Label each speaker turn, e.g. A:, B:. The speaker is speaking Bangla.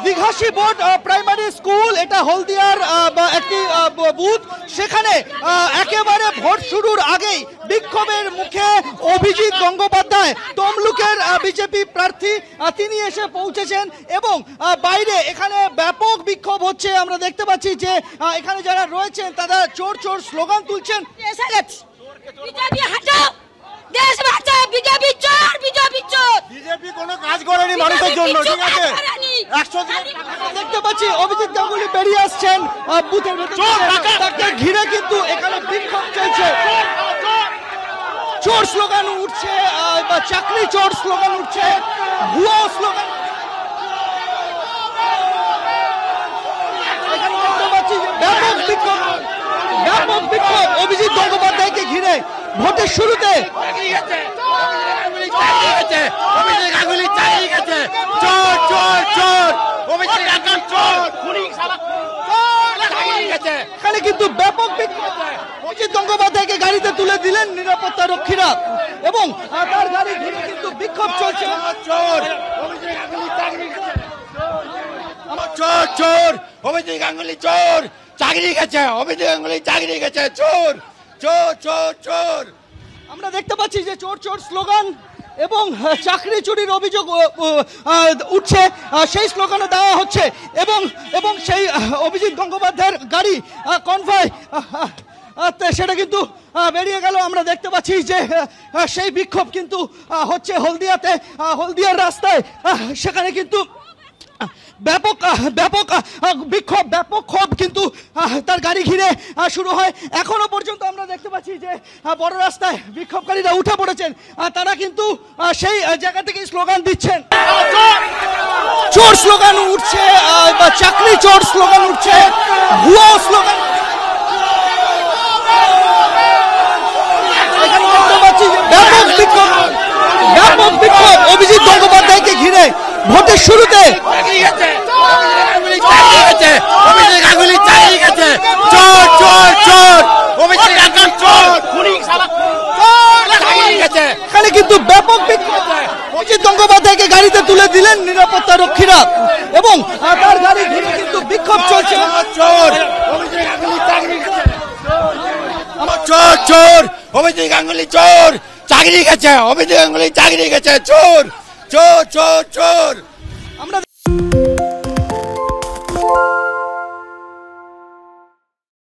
A: দিঘাসী বোর্ড প্রাইমারি স্কুল, এটা হলদিয়ার একটি বুথ। সেখানে একেবারে ভোট শুরুর আগেই বিক্ষোভের মুখে অভিজিৎ গঙ্গোপাধ্যায়, তমলুকের বিজেপি প্রার্থী, তিনি এসে পৌঁছেছেন এবং বাইরে এখানে ব্যাপক বিক্ষোভ হচ্ছে। আমরা দেখতে পাচ্ছি যে এখানে যারা রয়েছেন তারা চোর চোর স্লোগান তুলছেন।
B: দেশ বাঁচাও, বিজেপি চোর, বিজেপি চোর।
A: বিজেপি কোনো কাজ করেনি মানুষের জন্য, ঠিক আছে? 100 দেখতে পাচ্ছি অভিজিৎ গাঙ্গুলি বেরিয়ে আসছেন বুথের ভেতরে, তাকে ঘিরে কিন্তু এখানে বিক্ষোভ চলছে। চোর স্লোগান উঠছে, চাকরি চোর স্লোগান উঠছে, ভুয়ো স্লোগান। এখানে দেখতে পাচ্ছি ব্যাপক বিক্ষোভ, ব্যাপক বিক্ষোভ অভিজিৎ গঙ্গোপাধ্যায়কে ঘিরে ভোটের শুরুতে। এখানে কিন্তু ব্যাপক বিক্ষোভ, অভিজিৎ গঙ্গোপাধ্যায়কে গাড়িতে তুলে দিলেন নিরাপত্তা রক্ষীরা এবং তার গাড়ি ঘিরে কিন্তু বিক্ষোভ চলছে।
C: চোর চোর অভিজিৎ গাঙ্গুলি চোর, চাকরি গেছে, অভিজিৎ গাঙ্গুলি চাকরি গেছে, চোর চোর চোর চোর।
A: আমরা দেখতে পাচ্ছি যে চোর চোর স্লোগান এবং চাকরি চুরির অভিযোগ উঠছে, সেই স্লোগানও দেওয়া হচ্ছে এবং এবং সেই অভিজিৎ গঙ্গোপাধ্যায়ের গাড়ি কনভয় সেটা কিন্তু বেরিয়ে গেল। আমরা দেখতে পাচ্ছি যে সেই বিক্ষোভ কিন্তু হচ্ছে হলদিয়াতে, হলদিয়ার রাস্তায়। সেখানে কিন্তু ব্যাপক ব্যাপক বিক্ষোভ, ব্যাপক ক্ষোভ কিন্তু তার গাড়ি ঘিরে শুরু হয়। এখনো পর্যন্ত আমরা দেখতে পাচ্ছি যে বড় রাস্তায় বিক্ষোভকারীরা উঠে পড়েছেন, তারা কিন্তু সেই জায়গা থেকে স্লোগান দিচ্ছেন। চোর স্লোগান উঠছে, চাকরি চোর স্লোগান উঠছে, ভুয়ো স্লোগান। এখানে দেখতে পাচ্ছি ব্যাপক বিক্ষোভ, ব্যাপক বিক্ষোভ অভিজিৎ গঙ্গোপাধ্যায়কে ঘিরে ভোটের শুরুতে। এখানে কিন্তু ব্যাপক বিক্ষোভ, অভিজিৎ গঙ্গোপাধ্যায়কে গাড়িতে তুলে দিলেন নিরাপত্তা রক্ষীরা এবং তার গাড়ি ঘিরে কিন্তু বিক্ষোভ চলছে।
C: চোর চোর চোর অভিজিৎ গাঙ্গুলি চোর, চাকরি গেছে, অভিজিৎ গাঙ্গুলি চাকরি গেছে, চোর চোর চোর চোর।